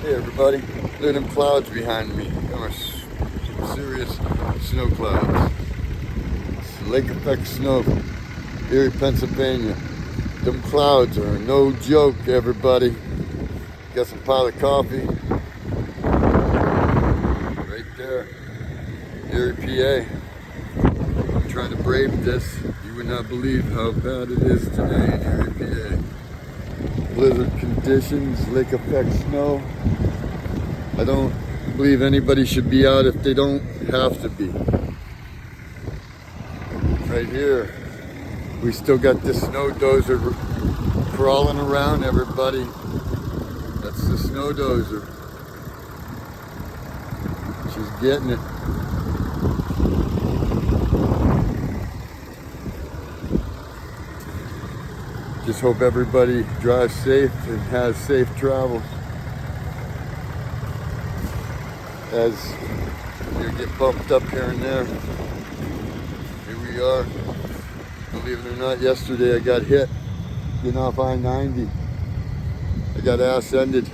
Hey everybody, look at them clouds behind me. Them are some serious snow clouds. It's lake effect snow, Erie, Pennsylvania. Them clouds are no joke, everybody. Got some pot of coffee right there, Erie PA. I'm trying to brave this. You would not believe how bad it is today in Erie PA. Blizzard conditions, lake effect snow. I don't believe anybody should be out if they don't have to be. Right here, we still got this snow dozer crawling around, everybody. That's the snow dozer. She's getting it. Just hope everybody drives safe and has safe travels. As you get bumped up here and there. Here we are. Believe it or not, yesterday I got hit getting off I-90. I got ass-ended.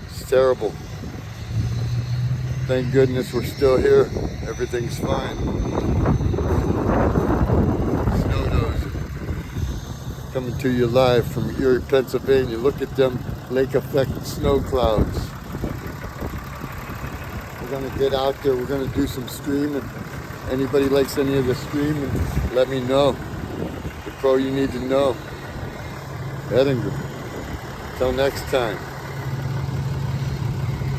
It's terrible. Thank goodness we're still here. Everything's fine. Snow dozer. Coming to you live from Erie, Pennsylvania. Look at them lake effect snow clouds. We're gonna get out there. We're gonna do some streaming. Anybody likes any of the streaming, let me know. The pro you need to know. Edinger. Till next time.